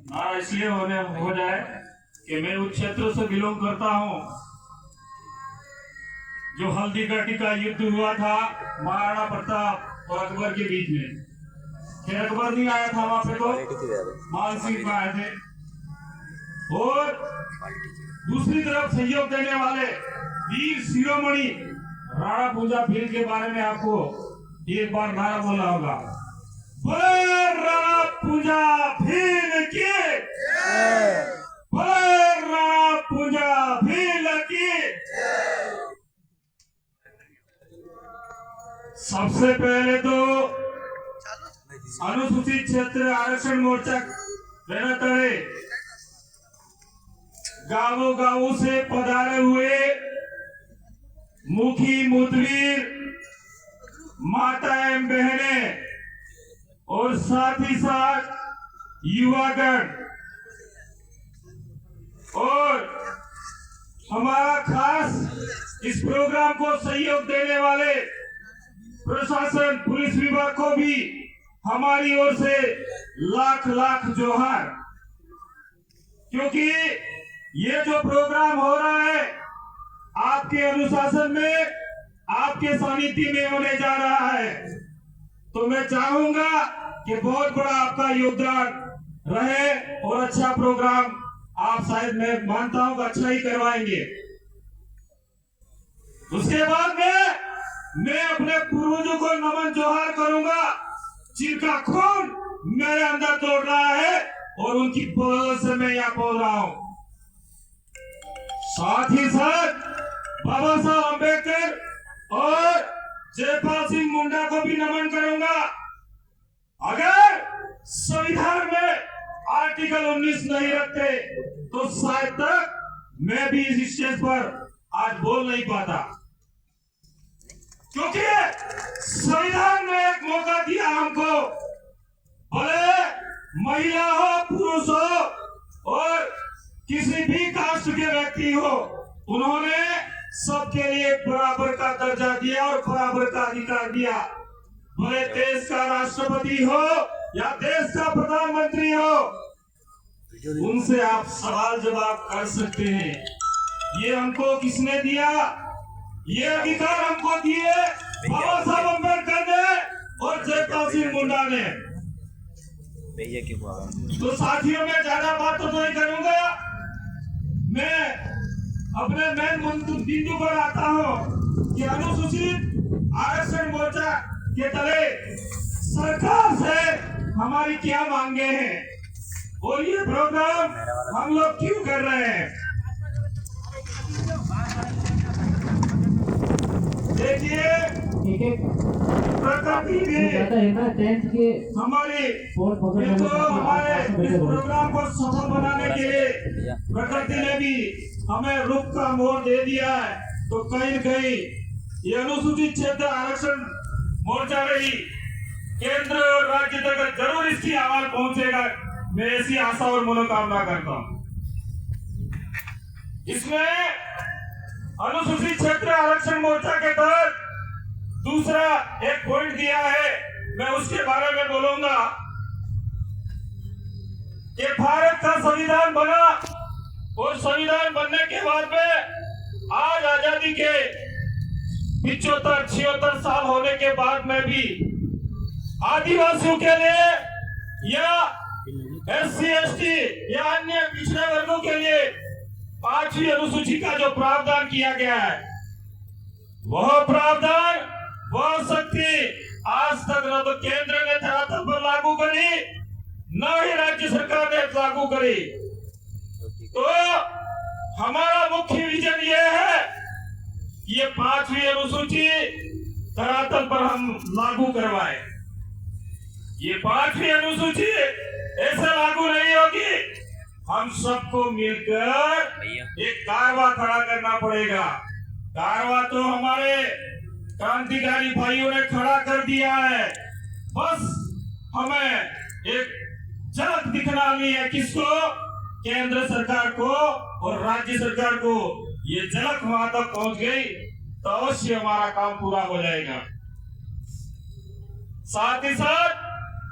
ना इसलिए हो जाए कि मैं उस क्षेत्र से बिलोंग करता हूँ जो हल्दी घाटी का युद्ध हुआ था महाराणा प्रताप और अकबर के बीच में। फिर अकबर नहीं आया था वहां पे, तो मान सिंह आए थे। और दूसरी तरफ सहयोग देने वाले वीर शिरोमणि राणा पूंजा भील के बारे में आपको एक बार नारा बोलना होगा, बोले राणा पूंजा भील की, बोले राणा पूंजा भील की। सबसे पहले तो अनुसूचित क्षेत्र आरक्षण मोर्चा तड़े गांवों गांवों से पधारे हुए मुखी मुदवीर माता एवं बहने और साथ ही साथ युवागण और हमारा खास इस प्रोग्राम को सहयोग देने वाले प्रशासन पुलिस विभाग को भी हमारी ओर से लाख लाख जोहार। क्योंकि ये जो प्रोग्राम हो रहा है आपके अनुशासन में, आपके सानिध्य में होने जा रहा है, तो मैं चाहूंगा कि बहुत बड़ा आपका योगदान रहे और अच्छा प्रोग्राम आप शायद मैं मानता हूं कि अच्छा ही करवाएंगे। उसके बाद में मैं अपने पूर्वजों को नमन जोहार करूंगा जिनका खून मेरे अंदर दौड़ रहा है और उनकी बदौलत से मैं यहाँ पहुंच रहा हूं। साथ ही साथ बाबा साहब अम्बेडकर और जयपाल सिंह मुंडा को भी नमन करूंगा। अगर संविधान में आर्टिकल 19 नहीं रखते तो शायद तक मैं भी इस स्टेज पर आज बोल नहीं पाता, क्योंकि संविधान ने एक मौका दिया हमको, भले महिला हो पुरुष हो और किसी भी कास्ट के व्यक्ति हो, उन्होंने सबके लिए बराबर का दर्जा दिया और बराबर का अधिकार दिया। भले देश का राष्ट्रपति हो या देश का प्रधानमंत्री हो, उनसे आप सवाल जवाब कर सकते हैं। ये हमको किसने दिया? ये अधिकार हमको दिए बाबा साहब अम्बेडकर ने और जयपाल सिंह मुंडा ने। तो साथियों में ज्यादा बात तो नहीं करूंगा, मैं अपने मेन बिंदु पर आता हूं कि अनुसूचित आरक्षण मोर्चा के तले सरकार से हमारी क्या मांगे हैं और ये प्रोग्राम हम लोग क्यों कर रहे हैं। देखिए प्रकृति ने हमारे इस प्रोग्राम को सफल बनाने के लिए प्रकृति ने भी हमें रुख का मोड़ दे दिया है। तो कहीं न कहीं ये अनुसूचित क्षेत्र आरक्षण मोर्चा रही केंद्र और राज्य तक जरूर इसकी आवाज पहुंचेगा, मैं ऐसी आशा और मनोकामना करता हूं। इसमें अनुसूचित क्षेत्र आरक्षण मोर्चा के तहत दूसरा एक पॉइंट दिया है, मैं उसके बारे में बोलूंगा कि भारत का संविधान बना और संविधान बनने के बाद में आज आजादी के 75-76 साल होने के बाद में भी आदिवासियों के लिए या SC ST या अन्य पिछड़े वर्गों के लिए 5वीं अनुसूची का जो प्रावधान किया गया है, वह प्रावधान वह शक्ति आज तक न तो केंद्र ने धरातल पर लागू करी न ही राज्य सरकार ने लागू करी। तो हमारा मुख्य विजन ये है कि ये 5वीं अनुसूची धरातल पर हम लागू करवाए। ये 5वीं अनुसूची ऐसे लागू नहीं होगी, हम सबको मिलकर एक कारवा खड़ा करना पड़ेगा। कारवा तो हमारे क्रांतिकारी भाइयों ने खड़ा कर दिया है, बस हमें एक झलक दिखलानी है। किसको? केंद्र सरकार को और राज्य सरकार को। ये झलक वहां तक पहुंच गई तो अवश्य हमारा काम पूरा हो जाएगा। साथ ही साथ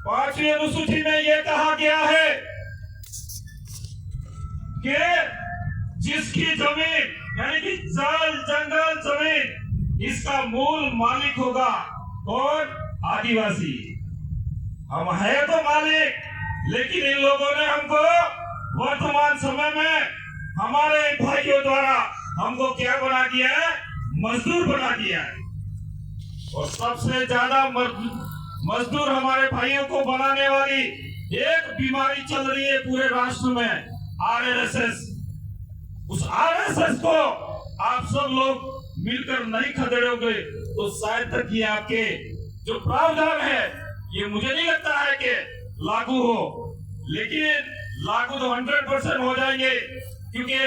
5वीं अनुसूची में यह कहा गया है कि जिसकी जमीन यानी कि जल जंगल जमीन इसका मूल मालिक होगा कौन? आदिवासी। हम है तो मालिक, लेकिन इन लोगों ने हमको वर्तमान समय में हमारे भाइयों द्वारा हमको क्या बना दिया है? मजदूर बना दिया है। और सबसे ज्यादा मजदूर हमारे भाइयों को बनाने वाली एक बीमारी चल रही है पूरे राष्ट्र में, आरएसएस। उस आरएसएस को आप सब लोग मिलकर नहीं खदेड़ोगे तो शायद तक ये आपके जो प्रावधान है ये मुझे नहीं लगता है कि लागू हो, लेकिन लागू तो 100% हो जाएंगे, क्योंकि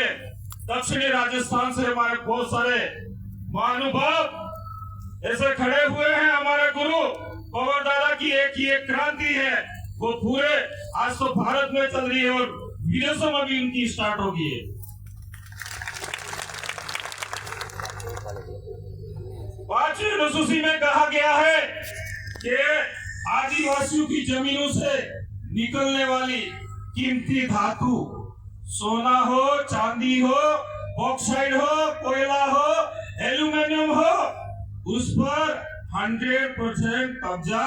दक्षिणी राजस्थान से हमारे बहुत सारे महानुभाव ऐसे खड़े हुए हैं। हमारे गुरु पवार दादा की एक क्रांति है, वो पूरे आज तो भारत में चल रही है और विदेशों में भी उनकी स्टार्ट होगी है। 5वीं अनुसूची में कहा गया है कि आदिवासियों की जमीनों से निकलने वाली कीमती धातु, सोना हो, चांदी हो, बॉक्साइड हो, कोयला हो, एल्यूमिनियम हो, उस पर 100% कब्जा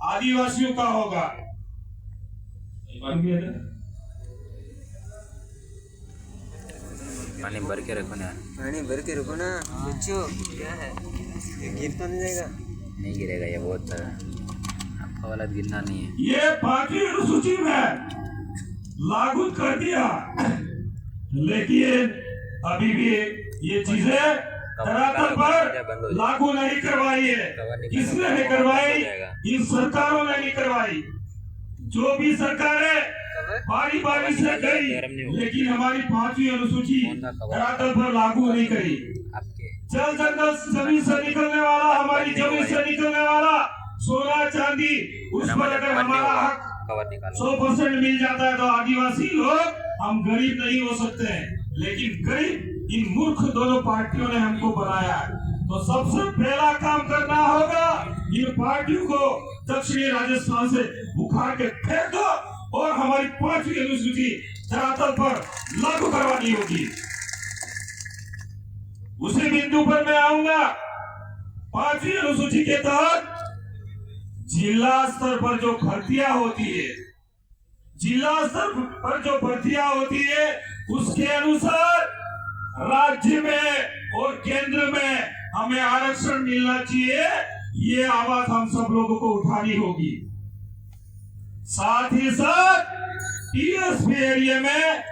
आदिवासियों का होगा। पानी भर के रखो ना, पानी भर के रखो ना बच्चों। क्या है ये गिर तो नहीं जाएगा? नहीं गिरेगा, ये बहुत आपका वाला गिरना नहीं है। ये 5वीं अनुसूची में लागू कर दिया, लेकिन अभी भी ये चीजें धरातल पर लागू नहीं करवाई है। किसने नहीं करवाई? इन सरकारों ने नहीं करवाई। जो भी सरकारें बारी बारी से गई, लेकिन हमारी 5वीं अनुसूची धरातल पर लागू नहीं करी। जल जंगल जमीन से निकलने वाला, हमारी जमीन से निकलने वाला सोना चांदी, उस पर अगर हमारा हक 100% मिल जाता है तो आदिवासी लोग हम गरीब नहीं हो सकते हैं। लेकिन गरीब इन मूर्ख दोनों पार्टियों ने हमको बनाया है। तो सबसे पहला काम करना होगा, इन पार्टियों को दक्षिणी राजस्थान से उखाड़ के फेंक दो और हमारी 5वीं अनुसूची धरातल पर लागू करवानी होगी। उसी बिंदु पर मैं आऊंगा। 5वीं अनुसूची के तहत जिला स्तर पर जो भर्तियां होती है, जिला स्तर पर जो भर्तियां होती है, उसके अनुसार राज्य में और केंद्र में हमें आरक्षण मिलना चाहिए। ये आवाज हम सब लोगों को उठानी होगी। साथ ही साथ टीएसपी एरिया में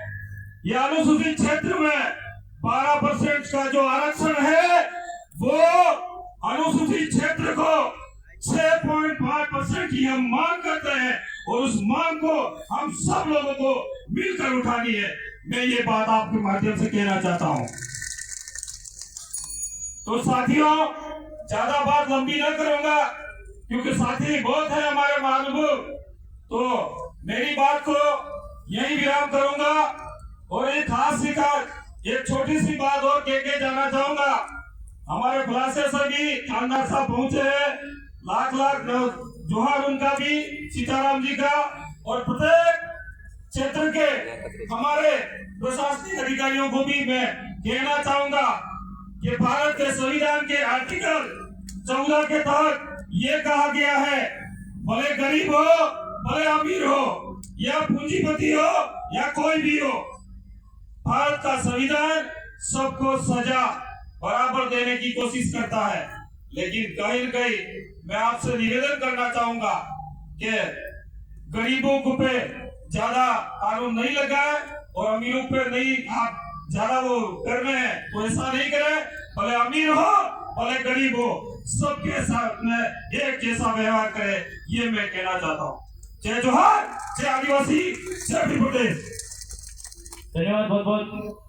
या अनुसूचित क्षेत्र में 12% का जो आरक्षण है, वो अनुसूचित क्षेत्र को 6.5% की हम मांग करते हैं और उस मांग को हम सब लोगों को मिलकर उठानी है। मैं ये बात आपके माध्यम से कहना चाहता हूं। तो साथियों, ज्यादा बात लंबी न करूंगा क्योंकि साथी बहुत है हमारे महानुभाव, तो मेरी बात को यही विराम करूंगा और एक खास एक छोटी सी बात और कह के जाना चाहूंगा। हमारे खुलासे से भी खानदार साहब पहुंचे हैं, लाख लाख जोहार उनका भी, सीताराम जी का, और प्रत्येक क्षेत्र के हमारे प्रशासनिक अधिकारियों को भी मैं कहना चाहूंगा कि भारत के संविधान के आर्टिकल 14 के तहत ये कहा गया है, भले गरीब हो, भले अमीर हो, या पूंजीपति हो, या कोई भी हो, भारत का संविधान सबको सजा बराबर देने की कोशिश करता है। लेकिन कहीं न कहीं मैं आपसे निवेदन करना चाहूंगा कि गरीबों को पे ज्यादा कानून नहीं लगाए और अमीरों पे नहीं आप ज्यादा वो कर रहे हैं, तो ऐसा नहीं करें। भले अमीर हो, भले गरीब हो, सबके साथ में एक जैसा व्यवहार करे, ये मैं कहना चाहता हूँ। जय जोहार, जय आदिवासी, जय प्रदेश। धन्यवाद बहुत बहुत।